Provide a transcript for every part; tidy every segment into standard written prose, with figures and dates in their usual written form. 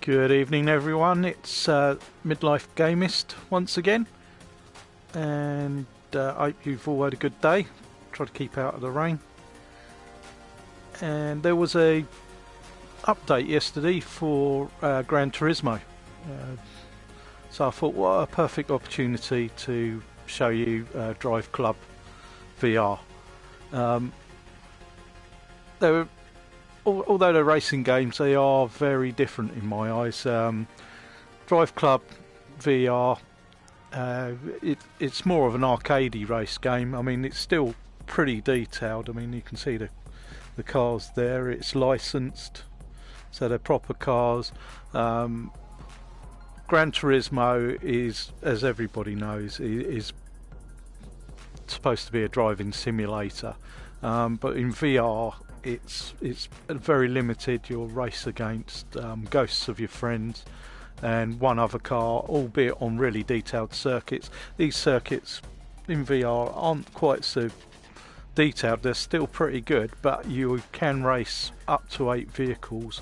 Good evening, everyone. It's Midlife Game-ist once again, and I hope you've all had a good day. Try to keep out of the rain. And there was a update yesterday for Gran Turismo, so I thought, what a perfect opportunity to show you Driveclub VR. Although they're racing games, they are very different in my eyes. Driveclub VR, it's more of an arcadey race game. I mean, it's still pretty detailed. I mean, you can see the cars there. It's licensed, so they're proper cars. Gran Turismo is, as everybody knows, is supposed to be a driving simulator, but in VR it's very limited. You'll race against ghosts of your friends and one other car, albeit on really detailed circuits. These circuits in VR aren't quite so detailed. They're still pretty good, but you can race up to 8 vehicles,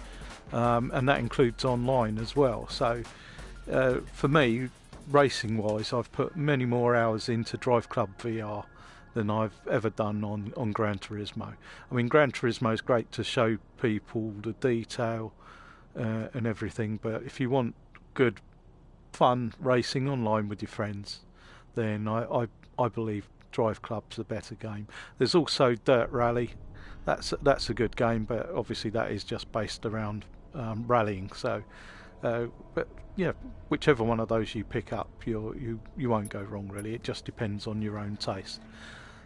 and that includes online as well. So for me, racing wise, I've put many more hours into Driveclub VR than I've ever done on Gran Turismo. I mean, Gran Turismo is great to show people the detail and everything, but if you want good fun racing online with your friends, then I believe Driveclub's the better game. There's also Dirt Rally. That's a good game, but obviously that is just based around rallying. So, but yeah, whichever one of those you pick up, you won't go wrong really. It just depends on your own taste.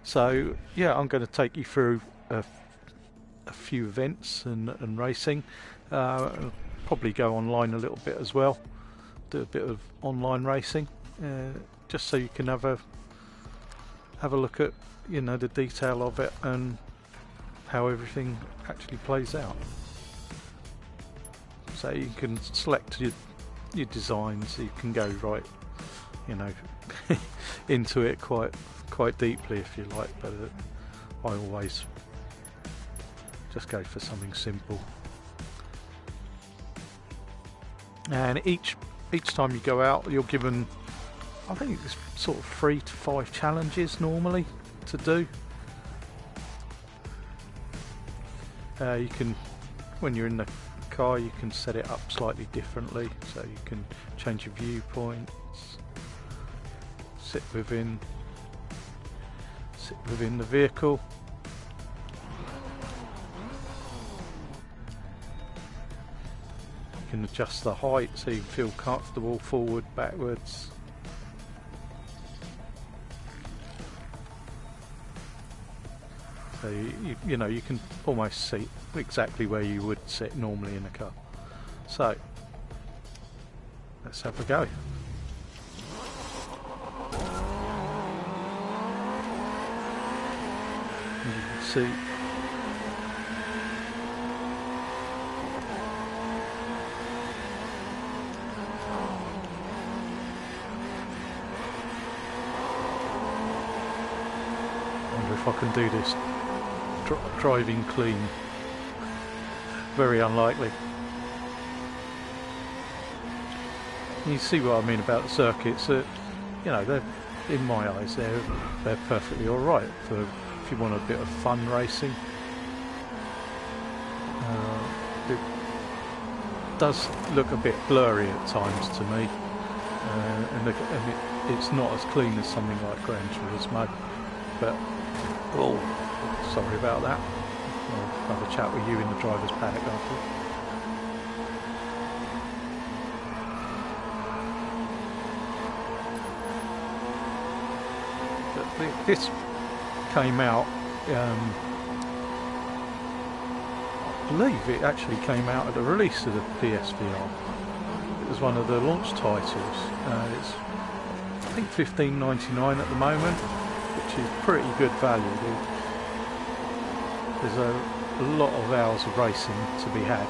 So yeah, I'm going to take you through a few events and racing. Probably go online a little bit as well. Do a bit of online racing, just so you can have a look at, you know, the detail of it and how everything actually plays out. So you can select your designs. You can go right, you know, into it quite deeply if you like, but I always just go for something simple. And each time you go out, you're given, I think it's sort of 3 to 5 challenges normally to do. You can, when you're in the car, you can set it up slightly differently, so you can change your viewpoints, sit within the vehicle. You can adjust the height so you feel comfortable forward, backwards. So you know, you can almost see exactly where you would sit normally in a car. So let's have a go. You can see I wonder if I can do this driving clean. Very unlikely. You see what I mean about the circuits. You know, they're, in my eyes, they're perfectly all right for if you want a bit of fun racing. It does look a bit blurry at times to me, and it's not as clean as something like Gran Turismo. But oh, sorry about that. I'll have a chat with you in the driver's paddock after. But this came out, I believe it actually came out at the release of the PSVR. It was one of the launch titles. It's, I think, $15.99 at the moment, which is pretty good value. There's a lot of hours of racing to be had.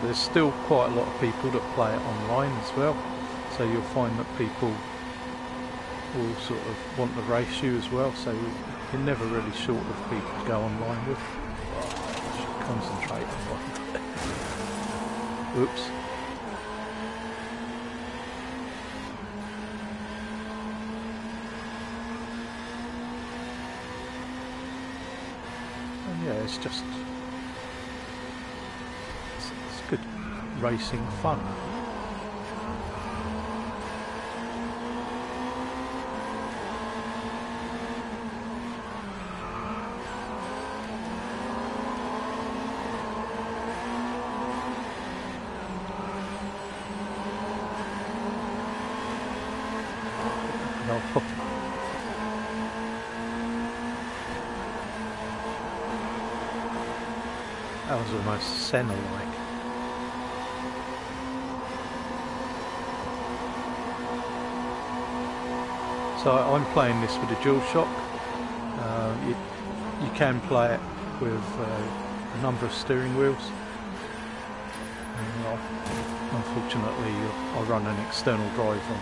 There's still quite a lot of people that play it online as well, so you'll find that people will sort of want to race you as well, so you're never really short of people to go online with. Concentrate on Oops. And yeah, it's just it's good racing fun. That was almost Senna-like. So I'm playing this with a DualShock. You can play it with a number of steering wheels. Unfortunately, I run an external drive on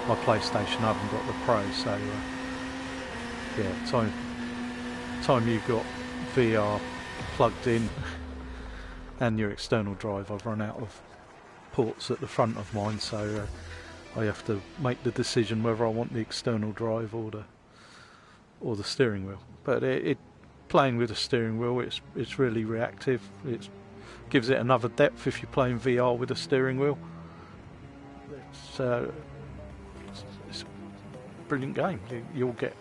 my PlayStation. I haven't got the Pro, so yeah, time you've got VR plugged in and your external drive, I've run out of ports at the front of mine, so I have to make the decision whether I want the external drive or the steering wheel. But playing with the steering wheel, it's really reactive. It gives it another depth if you're playing VR with a steering wheel. It's a brilliant game. You'll get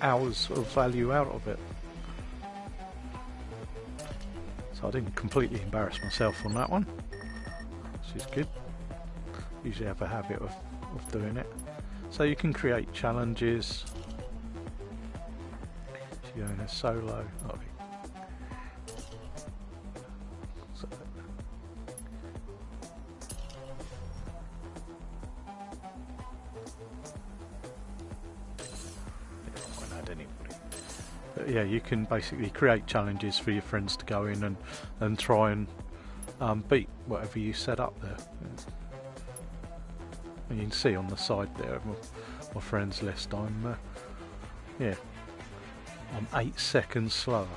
hours of value out of it. So I didn't completely embarrass myself on that one, which is good. Usually have a habit of doing it. So you can create challenges. If you're going a solo, so I won't add anybody. But yeah, you can basically create challenges for your friends to go in and try and beat whatever you set up there. And you can see on the side there my friends list. I'm 8 seconds slower.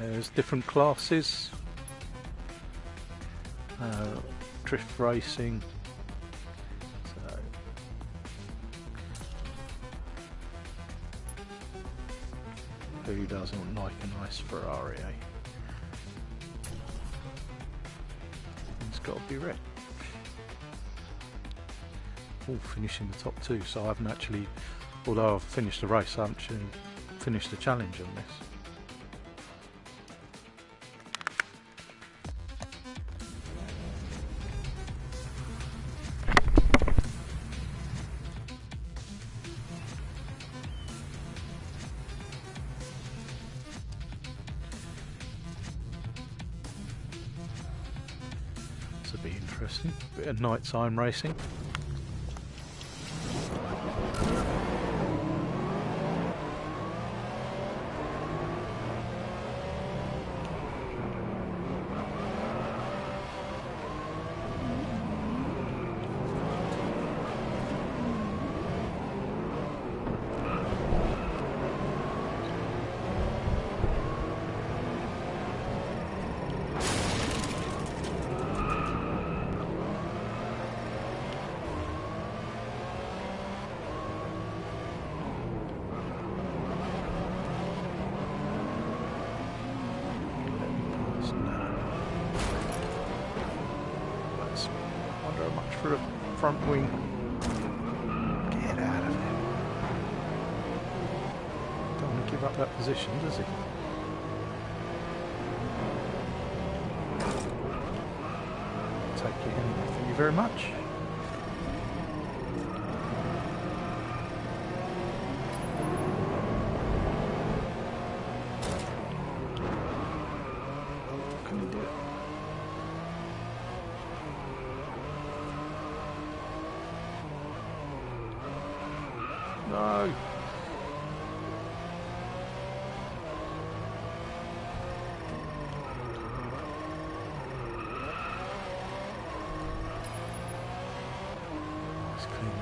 There's different classes. Drift racing. So who doesn't like a nice Ferrari, eh? It's got to be red. Oh, finishing the top 2, so I haven't actually, although I've finished the race, I haven't actually finished the challenge on this. Be interesting. Bit of nighttime racing. For a front wing. Get out of there. Don't want to give up that position, does he? Take it anyway. Thank you very much. Can we do it? No. Let's clean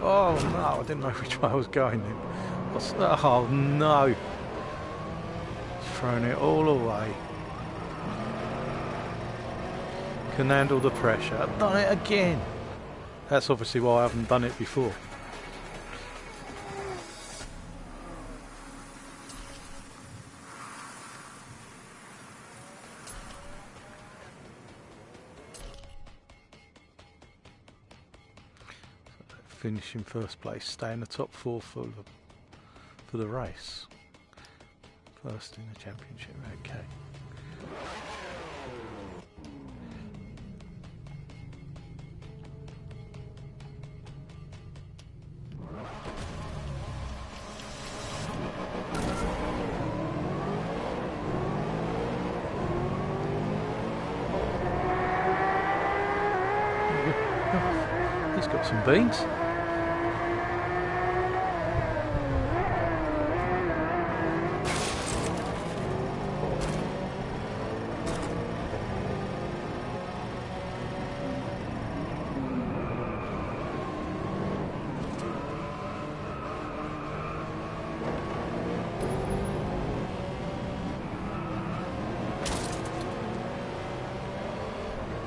Oh no, I didn't know which way I was going then. Oh no. Thrown it all away. Can handle the pressure. I've done it again. That's obviously why I haven't done it before. Finish in first place, stay in the top 4 for the race. First in the championship, okay. He's got some beans.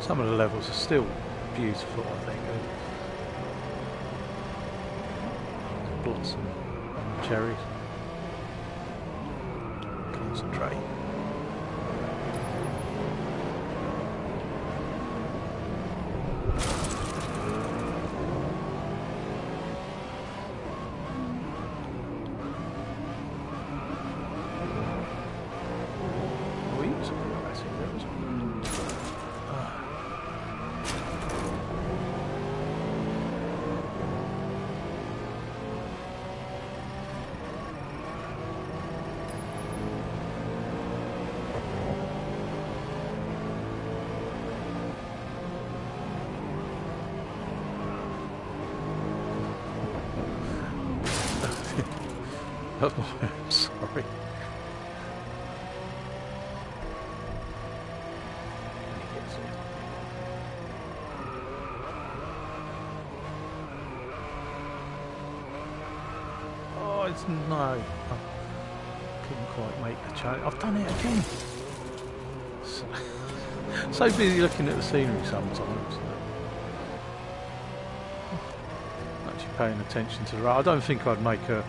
Some of the levels are still beautiful, I think. Blossom, cherries. Concentrate. Oh, I'm sorry. Oh, it's no. I couldn't quite make the change. I've done it again. So busy looking at the scenery sometimes. Actually paying attention to the road. I don't think I'd make a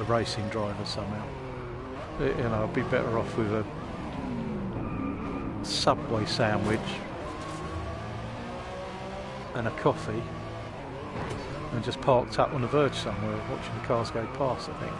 racing driver somehow. You know, I'd be better off with a Subway sandwich and a coffee and just parked up on the verge somewhere watching the cars go past, I think.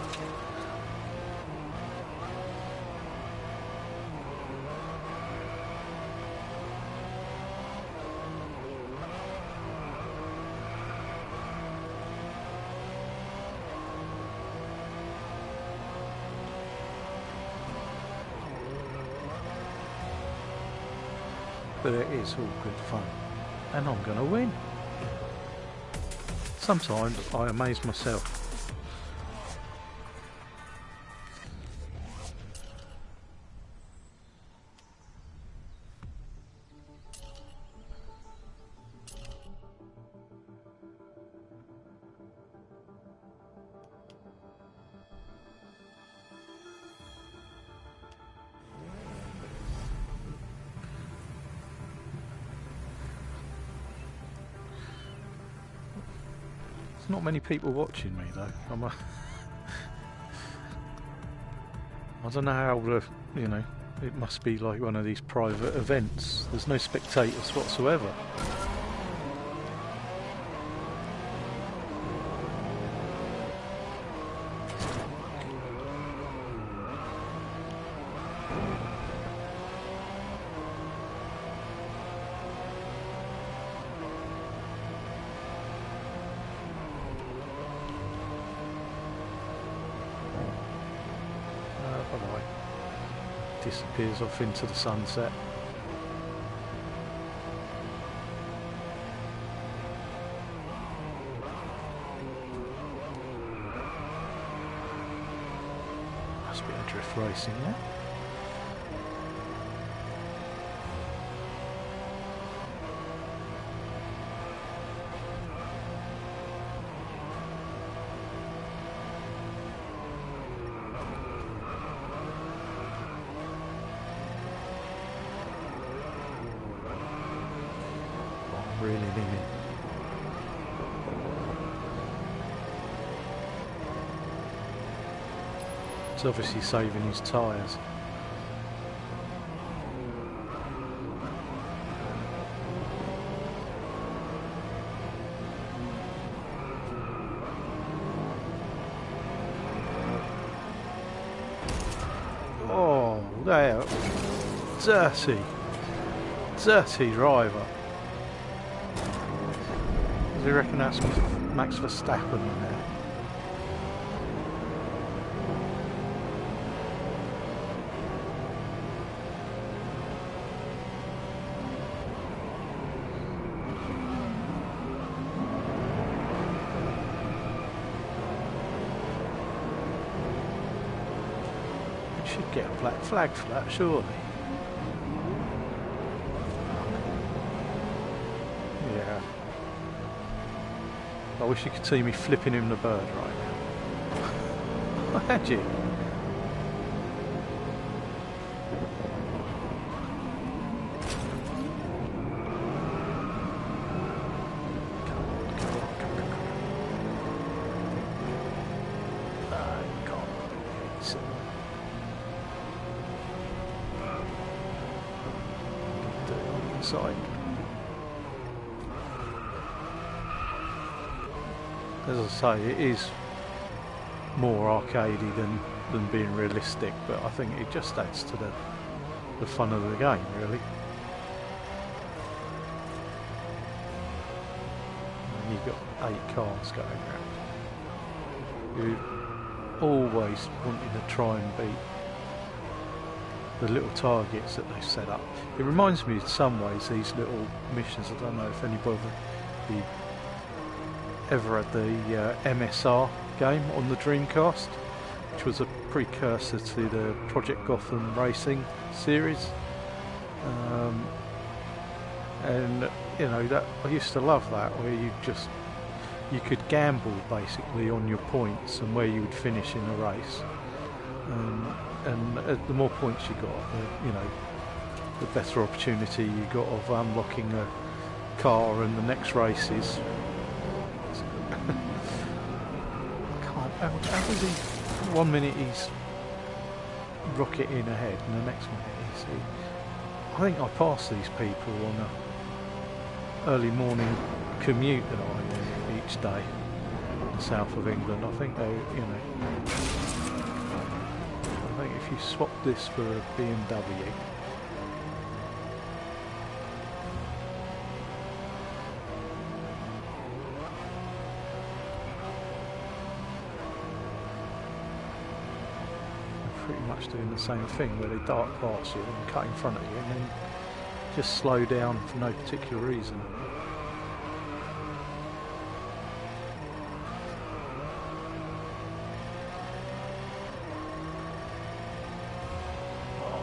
But it is all good fun, and I'm going to win. Sometimes I amaze myself. Not many people watching me though. I don't know how you know, it must be like one of these private events. There's no spectators whatsoever. Disappears off into the sunset. Must be a drift racing there. reeling him in. It's obviously saving his tyres. Oh, there. Dirty driver. Does he reckon that's Max Verstappen there? Should get a black flag for that, surely. Yeah. I wish you could see me flipping him the bird right now. Had you? Side. As I say, it is more arcadey than being realistic, but I think it just adds to the fun of the game, really. And you've got 8 cars going around. You always wanting to try and beat the little targets that they've set up. It reminds me in some ways, these little missions, I don't know if anybody ever had the MSR game on the Dreamcast, which was a precursor to the Project Gotham Racing series. And you know, that I used to love that, where you could gamble basically on your points and where you would finish in a race. And the more points you got, the better opportunity you got of unlocking a car in the next races. How does he? 1 minute he's rocketing ahead, and the next minute he's. I think I passed these people on a early morning commute that I do each day in the south of England. I think they, I think if you swap this for a BMW, they're pretty much doing the same thing, where they dart past you and cut in front of you and then just slow down for no particular reason.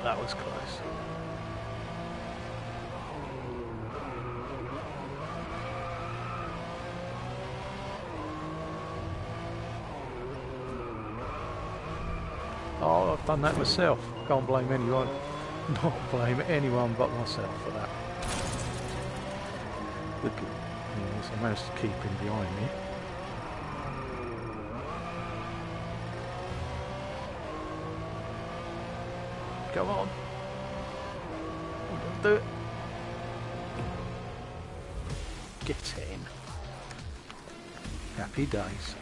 That was close. Oh, I've done that myself. Can't blame anyone. Not blame anyone but myself for that. Look at, yes, I managed to keep him behind me. Come on. Do it. Get in. Happy days.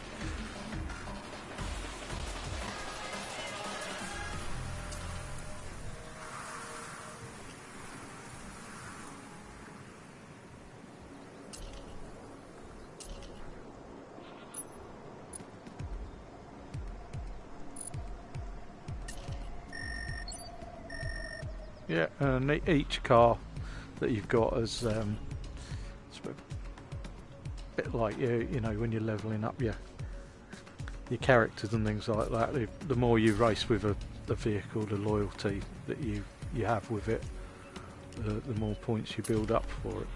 Yeah, and each car that you've got is it's a bit like you know when you're leveling up your characters and things like that. The more you race with the vehicle, the loyalty that you have with it, the more points you build up for it.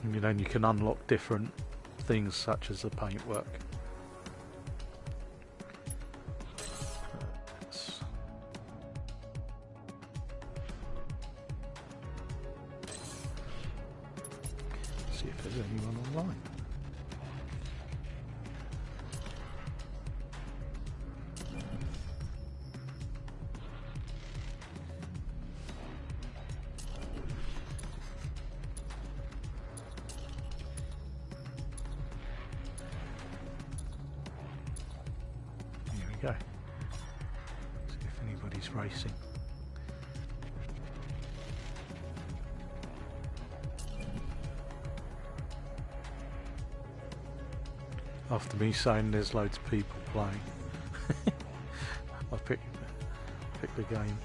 And then you can unlock different things such as the paintwork. there's anyone online. Here we go. See if anybody's racing. After me saying there's loads of people playing, I picked the game.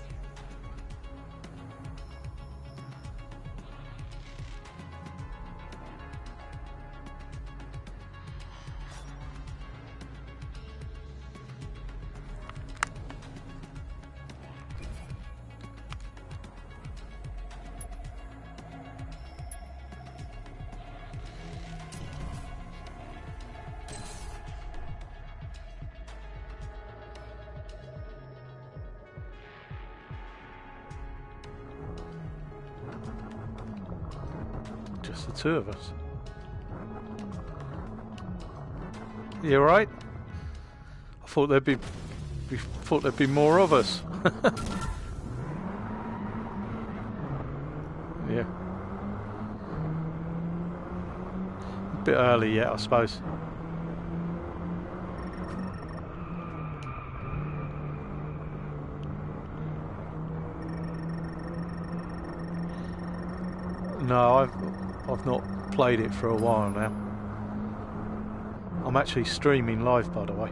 Just the two of us. You all right? I thought there'd be more of us. Yeah. A bit early yet, I suppose. No, I've not played it for a while now. I'm actually streaming live, by the way.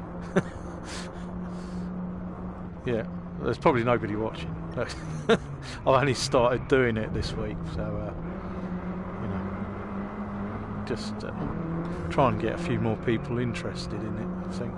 Yeah, there's probably nobody watching. I've only started doing it this week, so you know, just try and get a few more people interested in it, I think.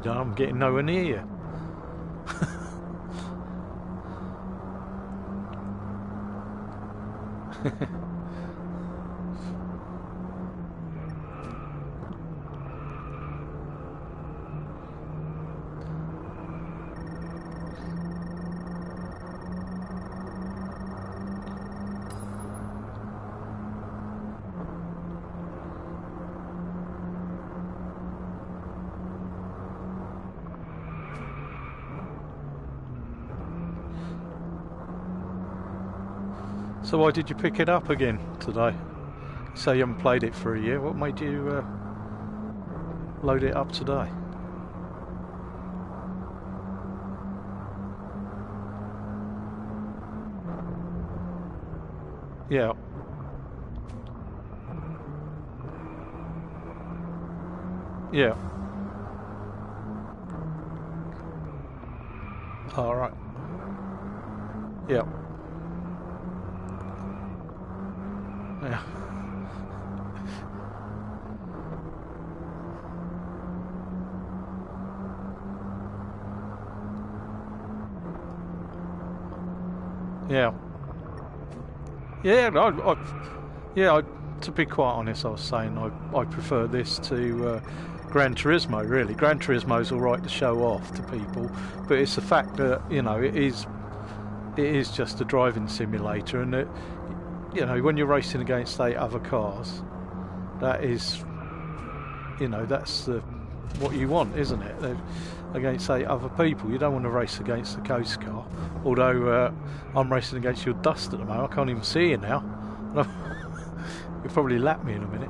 I'm getting nowhere near you. So why did you pick it up again today? So you haven't played it for a year. What made you load it up today? Yeah. Yeah. All right. Yeah. Yeah. Yeah. Yeah, to be quite honest, I was saying I prefer this to Gran Turismo, really. Gran Turismo's alright to show off to people, but it's the fact that, you know, it is just a driving simulator, and that, you know, when you're racing against 8 other cars, that is, you know, that's what you want, isn't it? Against 8 other people. You don't want to race against the coast car. Although I'm racing against your dust at the moment. I can't even see you now. You'll probably lap me in a minute.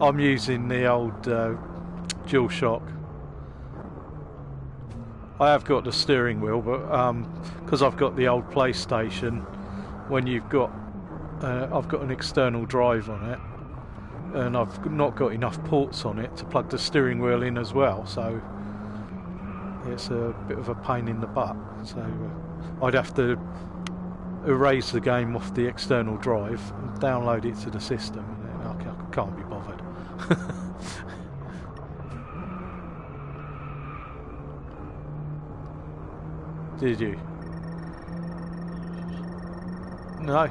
I'm using the old DualShock. I have got the steering wheel, but because I've got the old PlayStation, when you've got I've got an external drive on it, and I've not got enough ports on it to plug the steering wheel in as well, so it's a bit of a pain in the butt. So I'd have to erase the game off the external drive and download it to the system, and then I can't be bothered. Did you? No,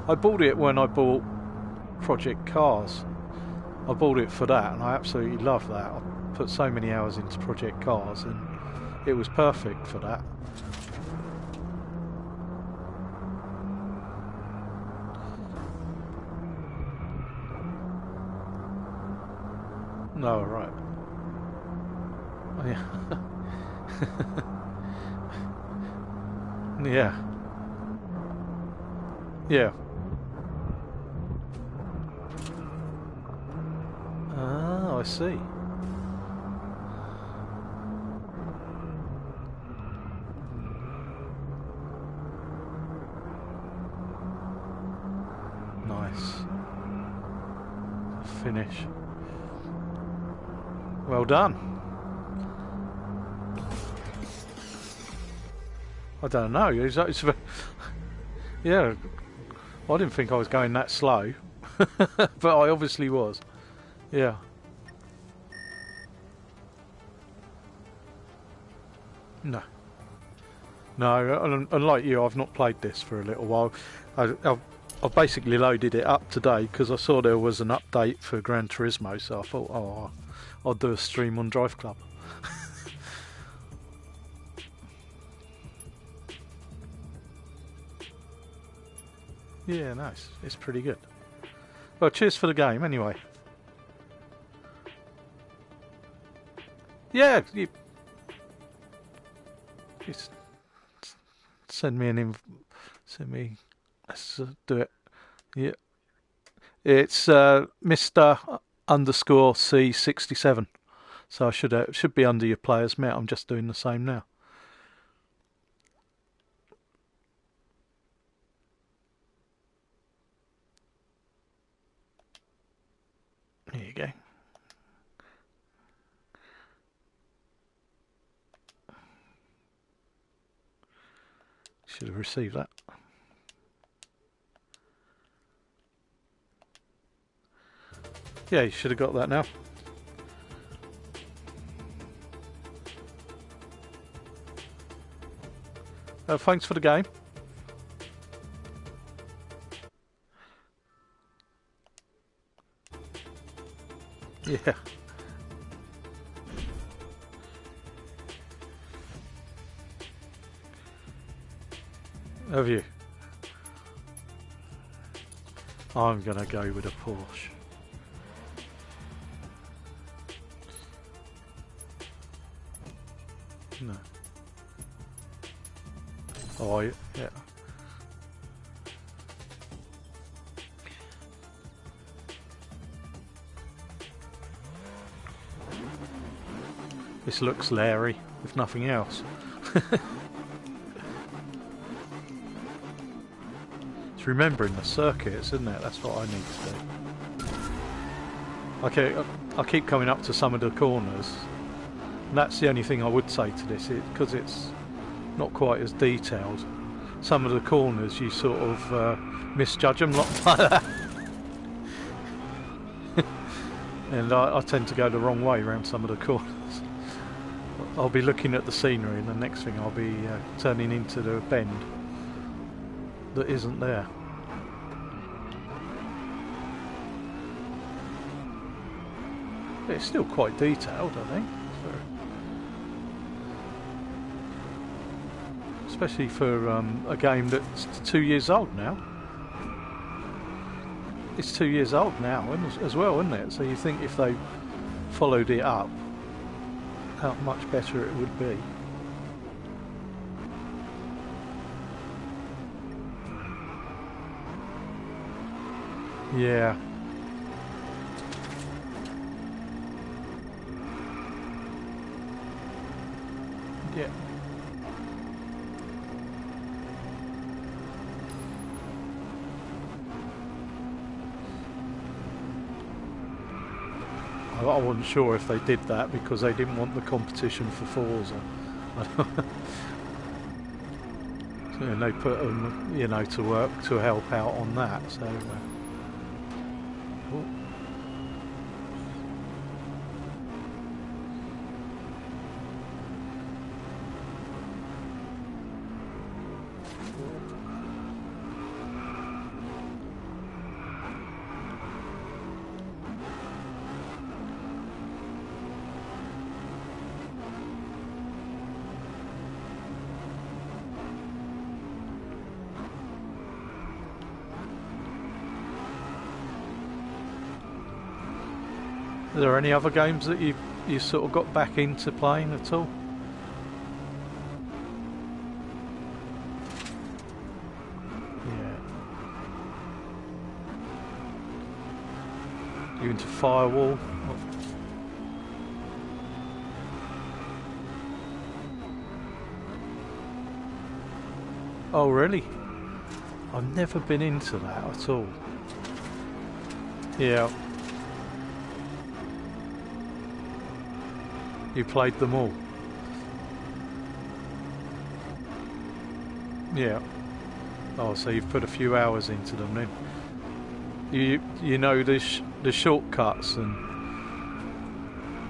I bought it when I bought Project Cars. I bought it for that, and I absolutely love that. I put so many hours into Project Cars, and it was perfect for that. No, right. Yeah. Yeah. Yeah. Oh, I see. Nice. Finish. Well done. I don't know. Yeah, I didn't think I was going that slow, but I obviously was. Yeah. No. No, unlike you, I've not played this for a little while. I basically loaded it up today because I saw there was an update for Gran Turismo, so I thought, oh, I'll do a stream on Driveclub. Yeah, nice. It's pretty good. Well, cheers for the game, anyway. Yeah, just send me let's do it. Yeah, it's Mr. _ C67. So I should be under your players met. I'm just doing the same now. There you go. Should have received that. Yeah, you should have got that now. Thanks for the game. Yeah. Have you? I'm gonna go with a Porsche. No. Oh, yeah. This looks Larry, if nothing else. It's remembering the circuits, isn't it? That's what I need to do. Okay, I keep coming up to some of the corners. And that's the only thing I would say to this, because it's not quite as detailed. Some of the corners you sort of misjudge them like that. And I tend to go the wrong way around some of the corners. I'll be looking at the scenery, and the next thing I'll be turning into the bend that isn't there. But it's still quite detailed, I think. Especially for a game that's 2 years old now. It's 2 years old now as well, isn't it? So you think if they followed it up, how much better it would be. Yeah. Yeah. I wasn't sure if they did that because they didn't want the competition for Forza. and they put them, you know, to work to help out on that. So. Oh. Are there any other games that you sort of got back into playing at all? Yeah. You into Firewall? Oh really? I've never been into that at all. Yeah. You played them all? Yeah. Oh, so you've put a few hours into them then. You know the shortcuts, and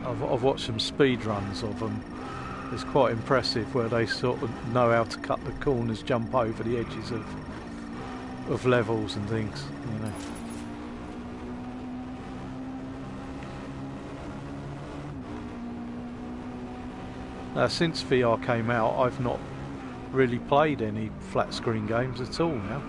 I've watched some speed runs of them. It's quite impressive where they sort of know how to cut the corners, jump over the edges of levels and things, you know. Since VR came out, I've not really played any flat screen games at all now.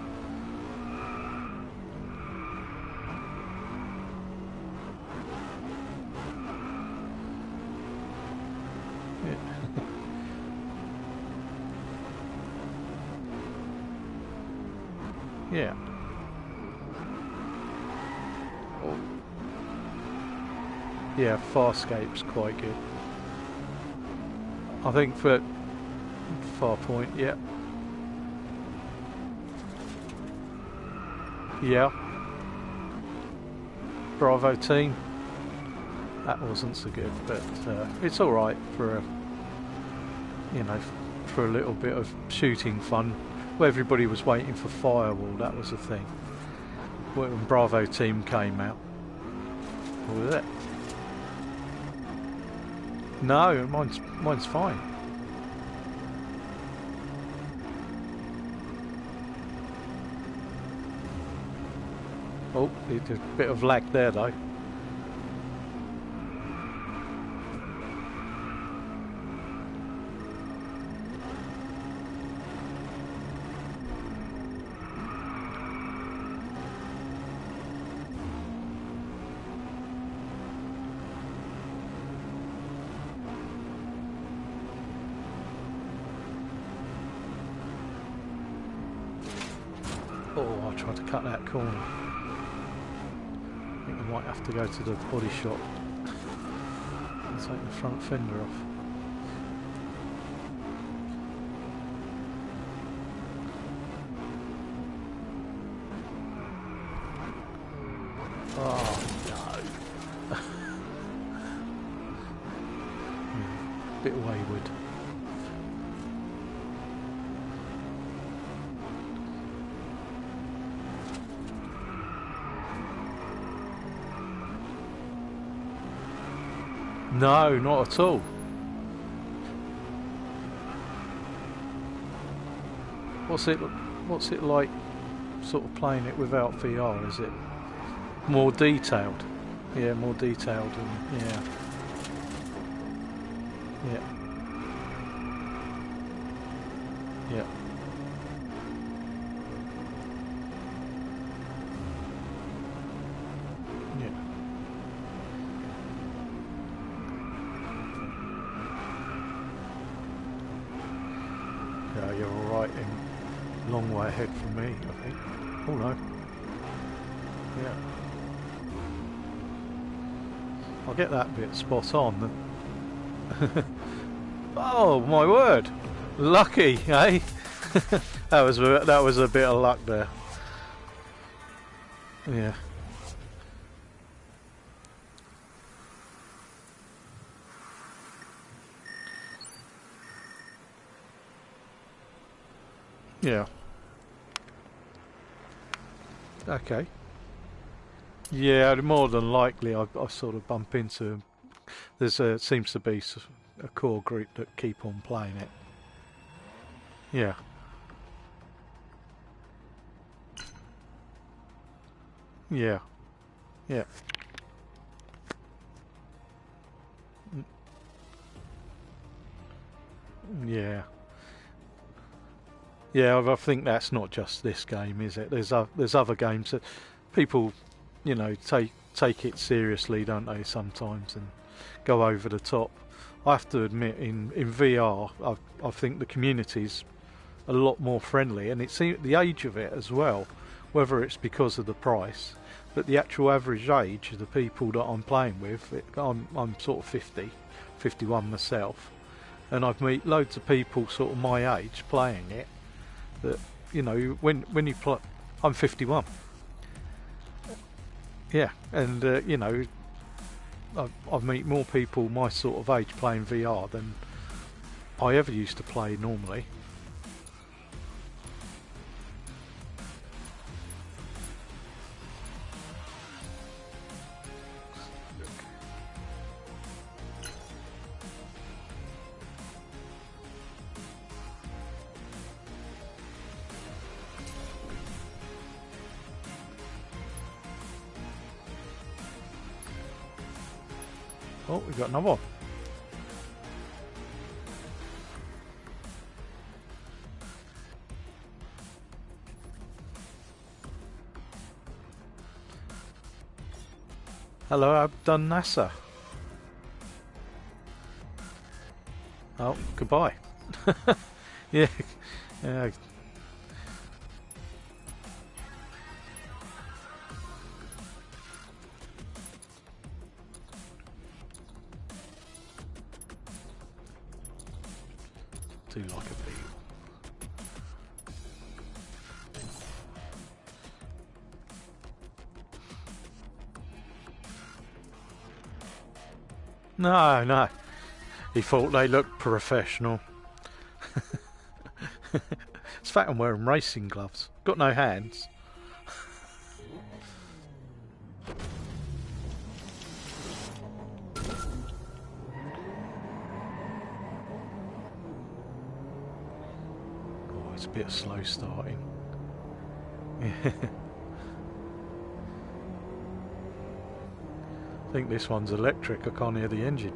Yeah. Oh. Yeah, Farscape's quite good. I think for Farpoint, yeah. Yeah. Bravo Team. That wasn't so good, but it's alright for you know, for a little bit of shooting fun. Well, everybody was waiting for Firewall, that was the thing. When Bravo Team came out. What was it? No, mine's fine. Oh, there's a bit of lag there though. Oh, I tried to cut that corner. I think I might have to go to the body shop and take the front fender off. Oh no. Bit wayward. No, not at all. What's it like sort of playing it without VR? Is it more detailed? Yeah, more detailed and yeah. Yeah. Yeah. Yeah. Yeah, you're alright in long way ahead from me, I think. Oh no. Yeah. I'll get that bit spot on. Oh my word! Lucky, eh? that was a bit of luck there. Yeah. Yeah. Okay. Yeah, more than likely I sort of bump into. Seems to be a core group that keep on playing it. Yeah. Yeah. Yeah. Yeah. Yeah, I think that's not just this game, is it? There's other games that people, take it seriously, don't they? Sometimes and go over the top. I have to admit, in VR, I think the community's a lot more friendly, and it's the age of it as well. Whether it's because of the price, but the actual average age of the people that I'm playing with, I'm sort of 50, 51 myself, and I've met loads of people sort of my age playing it. That when you play, I'm 51. Yeah, and I've met more people my sort of age playing VR than I ever used to play normally. Oh, we've got another one. Hello, I've done NASA. Oh, goodbye. Yeah, yeah. Do like a beetle. No, no. He thought they looked professional. It's fact I'm wearing racing gloves. Got no hands. Oh, it's a bit slow starting. I think this one's electric. I can't hear the engine.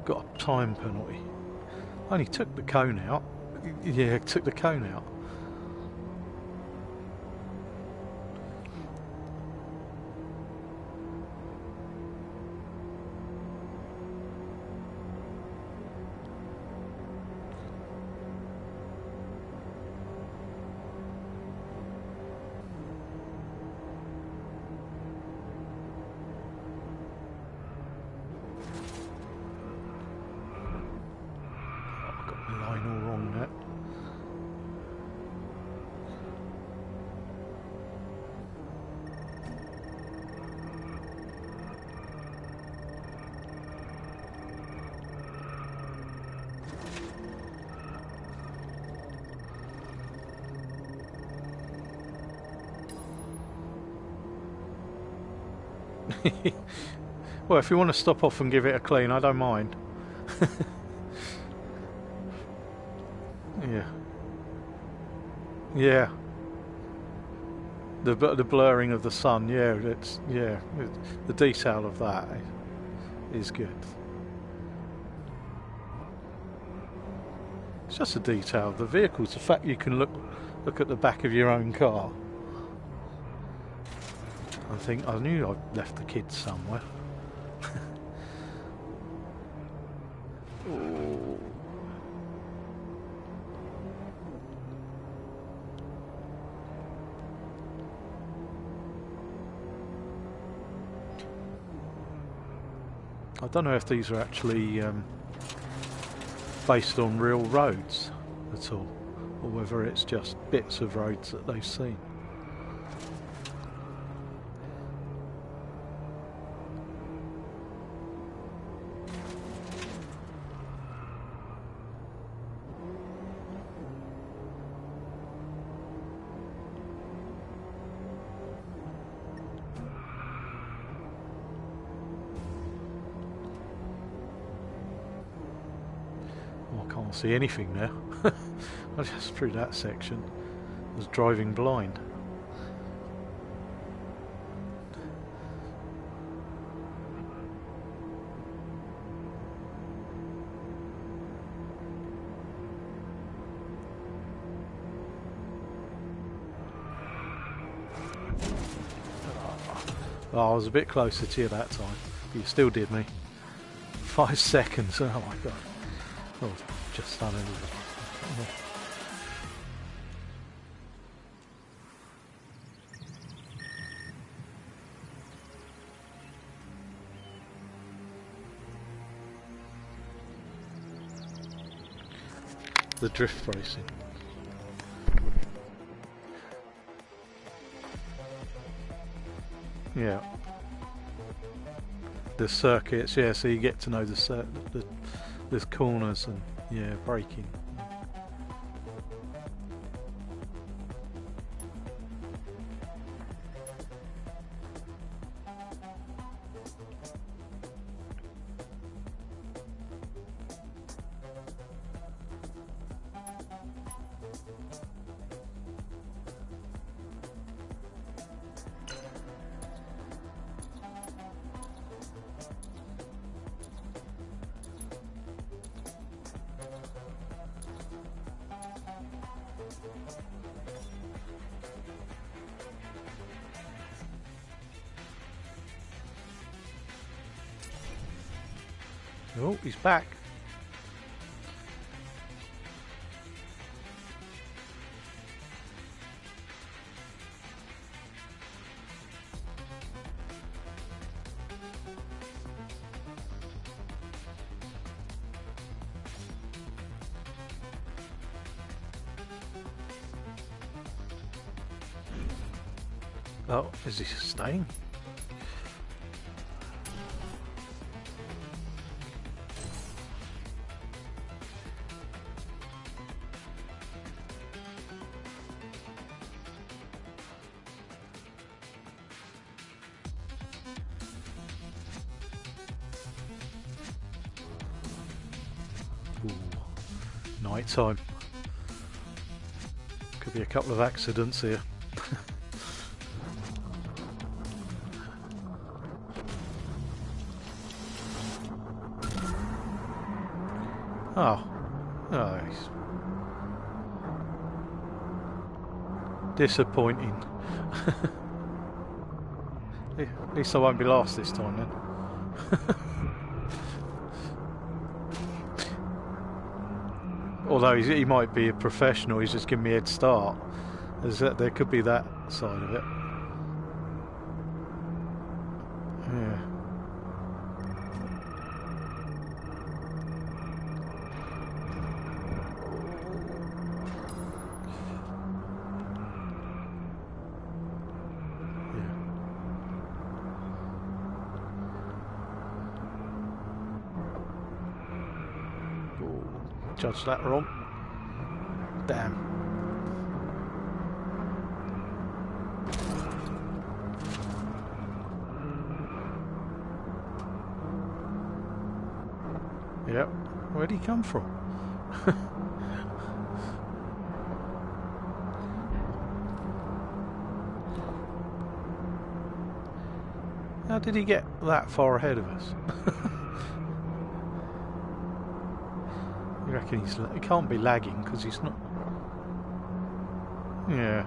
Got a time penalty. Only took the cone out. Yeah, took the cone out. Well, if you want to stop off and give it a clean, I don't mind. Yeah. Yeah. The blurring of the sun, yeah, the detail of that is good. It's just a detail of the vehicles. The fact you can look at the back of your own car. I think I knew I'd left the kids somewhere. Oh. I don't know if these are actually based on real roads at all, or whether it's just bits of roads that they've seen. See anything now. I just through that section was driving blind. Oh, I was a bit closer to you that time. You still did me. 5 seconds. Oh my god. Oh, just done it. Oh. The drift racing. Yeah. The circuits, yeah, so you get to know there's corners and yeah, braking. Oh, he's back. Oh, is he staying? Night time. Could be a couple of accidents here. Oh, nice. Disappointing. At least I won't be last this time then. Although he might be a professional, he's just giving me a head start. There could be that side of it. Yeah. Judge that wrong. Damn. Yep. Where'd he come from? How did he get that far ahead of us? I reckon he can't be lagging because he's not. Yeah.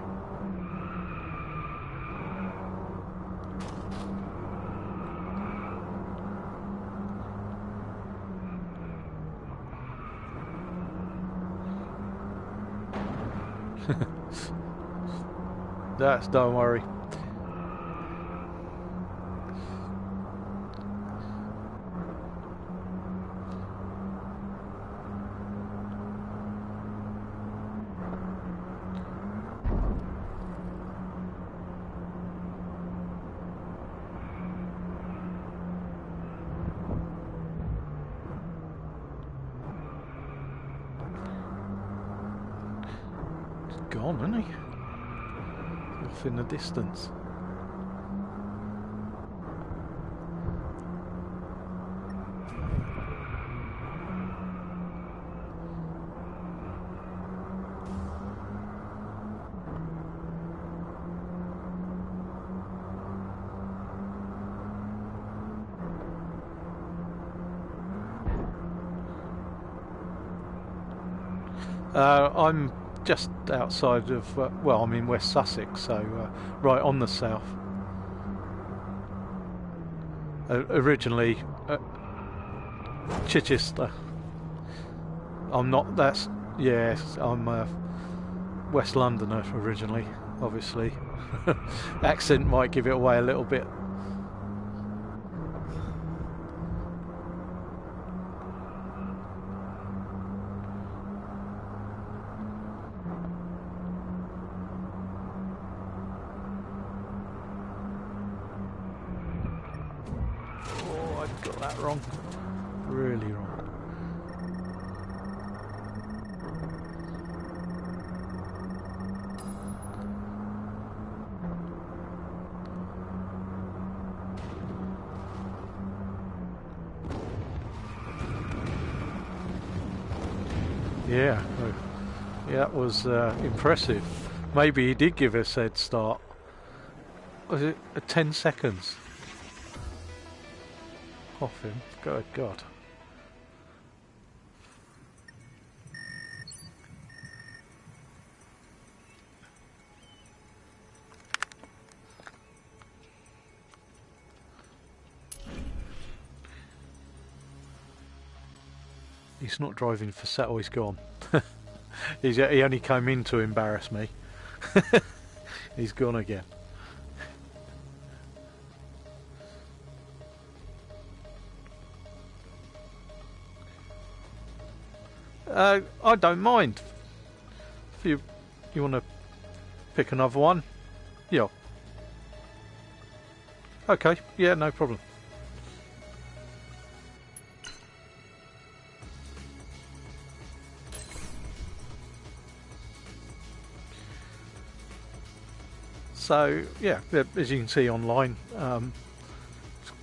Don't worry. Gone, isn't he? Off in the distance. I'm just outside of, well, I'm in West Sussex, so right on the south. Originally, Chichester. I'm not, that's, yes, I'm a West Londoner originally, obviously. Accent might give it away a little bit. Got that wrong, really wrong. Yeah, yeah, that was impressive. Maybe he did give us a head start. Was it 10 seconds? Off him. Good God. He's not driving for set. Oh, he's gone. He only came in to embarrass me. He's gone again. I don't mind. If you want to pick another one, yeah. Okay, yeah, no problem. So yeah, as you can see online, it's a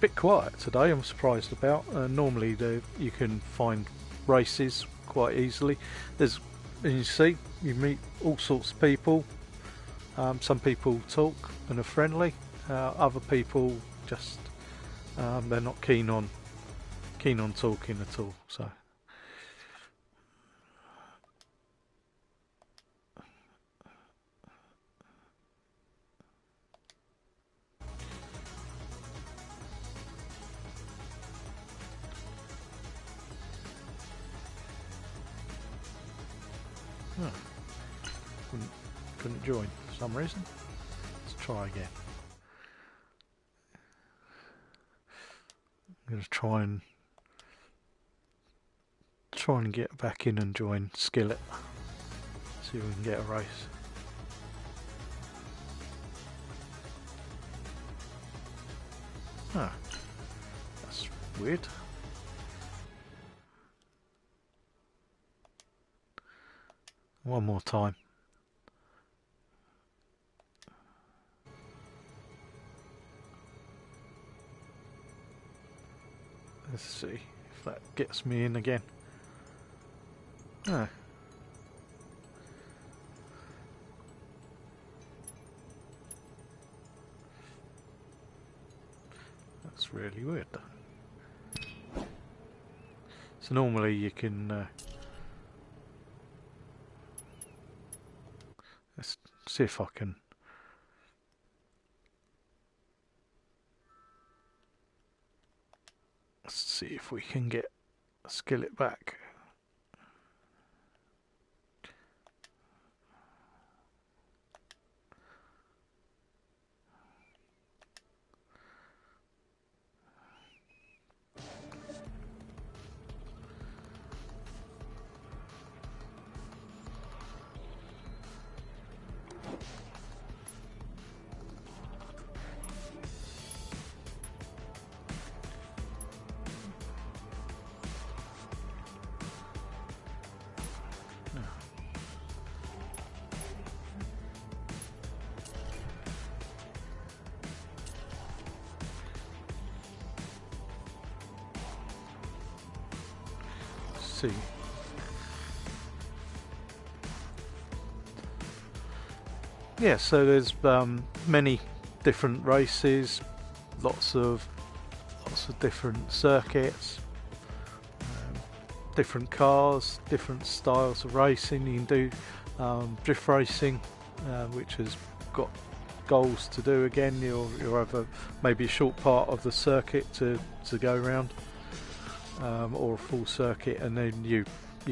bit quiet today. I'm surprised about. Normally, you can find races quite easily. As you see, you meet all sorts of people. Some people talk and are friendly. Other people just they're not keen on talking at all. So. Oh, couldn't join for some reason. Let's try again. I'm going to try and get back in and join Skillet. See if we can get a race. Ah, that's weird. One more time. Let's see if that gets me in again. Ah. That's really weird. So normally you can let's see if I can. Let's see if we can get Skillet back. see. Yeah, so there's many different races, lots of different circuits, different cars, different styles of racing. You can do drift racing, which has got goals to do again. You'll have maybe a short part of the circuit to go around, or a full circuit, and then you've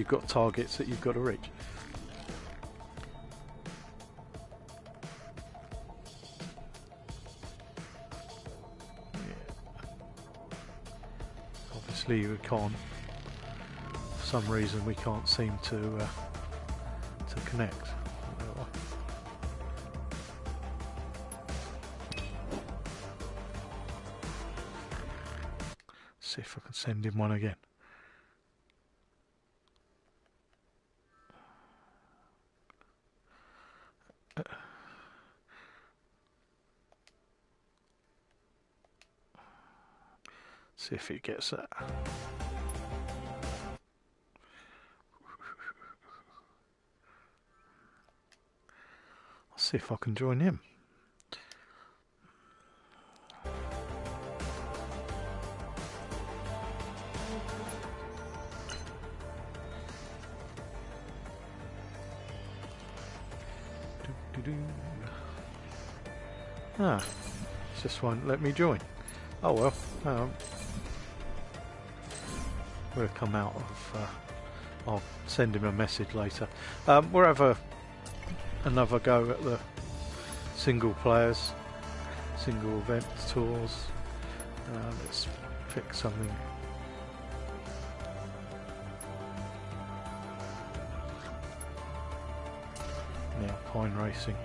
got targets that you've got to reach. Obviously we can't, for some reason we can't seem to connect. See if I can send him one again. See if he gets that. I'll see if I can join him. Ah, it just won't let me join. Oh well, we'll come out of. I'll send him a message later. We'll have another go at the single players, single event tours. Let's pick something. Now, Alpine racing.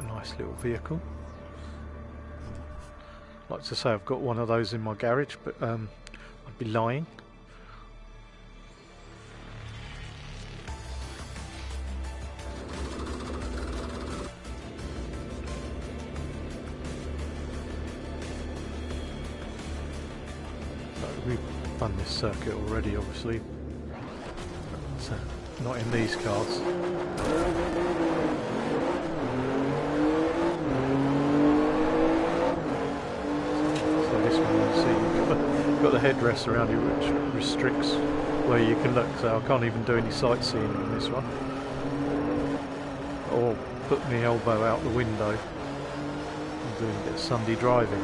Nice little vehicle. I'd like to say I've got one of those in my garage, but I'd be lying. So we've done this circuit already, obviously. So not in these cars. Got the headrest around you, which restricts where you can look, so I can't even do any sightseeing in this one, or put my elbow out the window. I'm doing a bit of Sunday driving.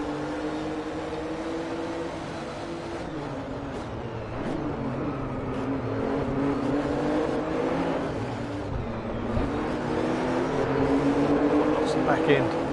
Lots of back end.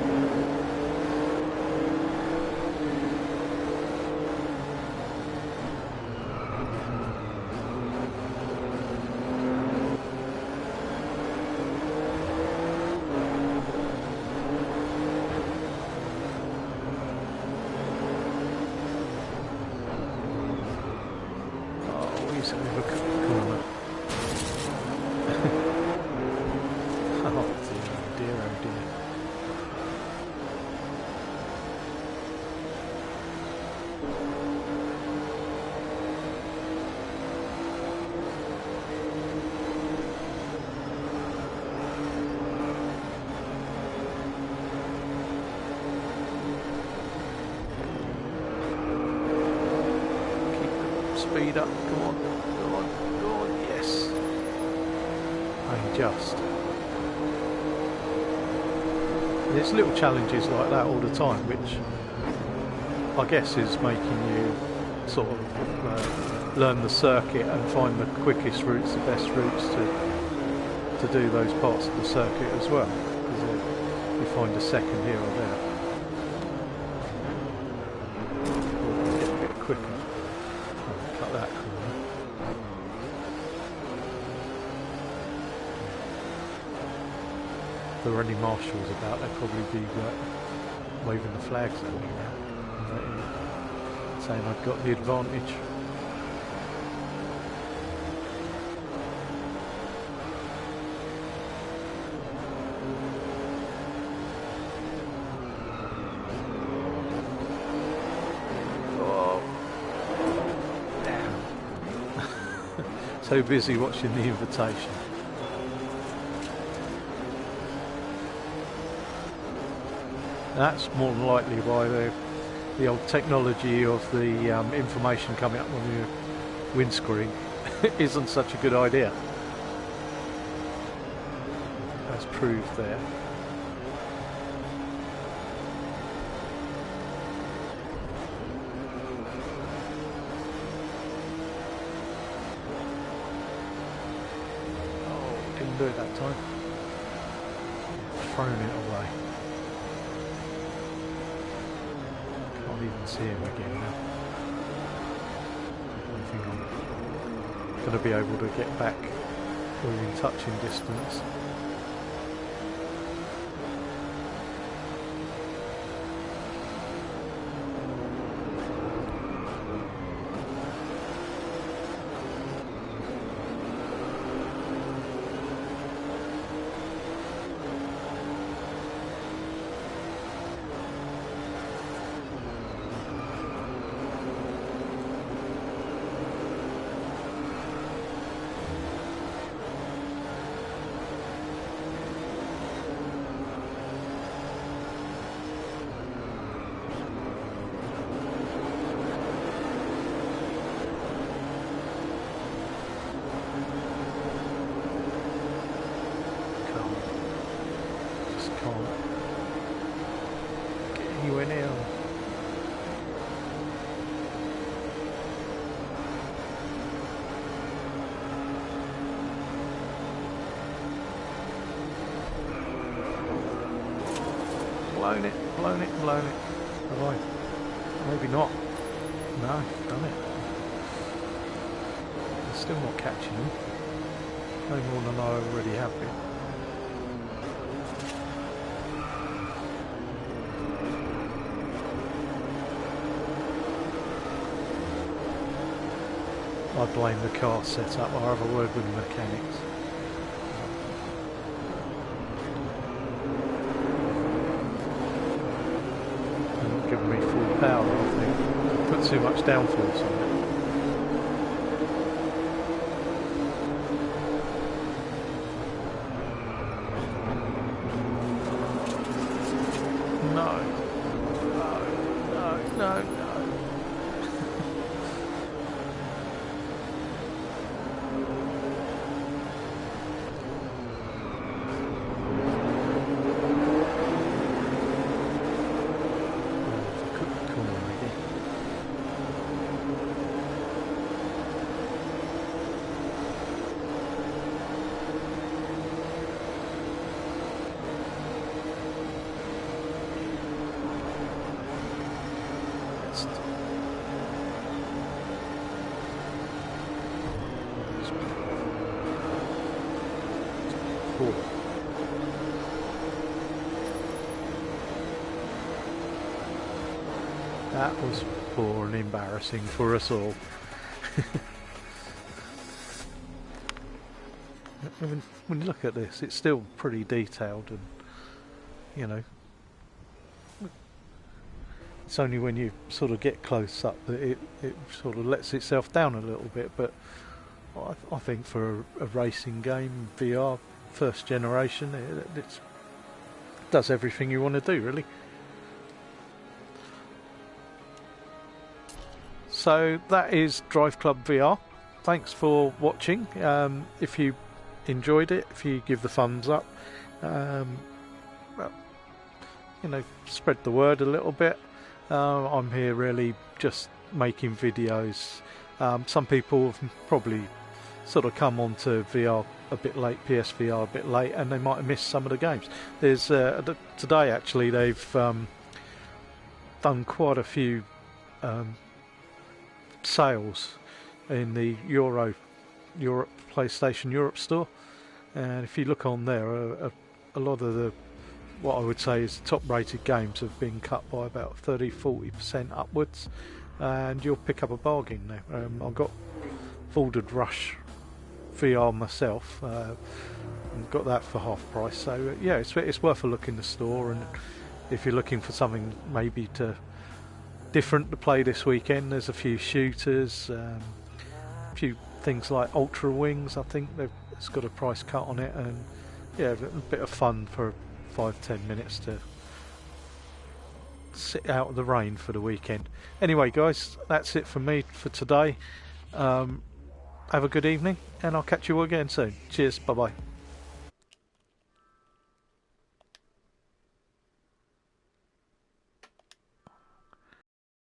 Speed up, come on, come on, come on, yes. And just. There's little challenges like that all the time, which I guess is making you sort of learn the circuit and find the quickest routes, the best routes to do those parts of the circuit as well. Because you find a second here or there. Or get a bit quicker. Cut that corner. If there were any marshals about, they'd probably be waving the flags at me now, saying I've got the advantage. So busy watching the invitation. That's more than likely why the old technology of the information coming up on your windscreen isn't such a good idea. That's proved there. Oh, didn't do it that time. Thrown it away. Can't even see him again now. I don't think I'm going to be able to get back within touching distance. Anywhere now. Blown it, blown it, blown it. Have I? Maybe not. No, done it. I'm still not catching them. No more than I already have been. I blame the car setup. I'll have a word with the mechanics. They're not giving me full power, I think. Put too much downforce on it. No. No, no, no. That was poor and embarrassing for us all. When you look at this, it's still pretty detailed, and you know, it's only when you sort of get close up that it sort of lets itself down a little bit. But I think for a racing game, VR first generation, it does everything you want to do, really. So that is Driveclub VR. Thanks for watching. If you enjoyed it, if you give the thumbs up, well, you know, spread the word a little bit. I'm here really just making videos. Some people have probably sort of come onto VR a bit late, PSVR a bit late, and they might have missed some of the games. There's today actually they've done quite a few sales in the Europe PlayStation Europe store, and if you look on there, a lot of the what I would say is top rated games have been cut by about 30-40% upwards, and you'll pick up a bargain there. I've got Folded Rush VR myself, and got that for half price, so yeah, it's worth a look in the store. And if you're looking for something maybe different to play this weekend, there's a few shooters, a few things like Ultra Wings. I think it's got a price cut on it, and yeah, a bit of fun for 5-10 minutes to sit out of the rain for the weekend. Anyway, guys, that's it from me for today. Have a good evening, and I'll catch you again soon. Cheers, bye bye.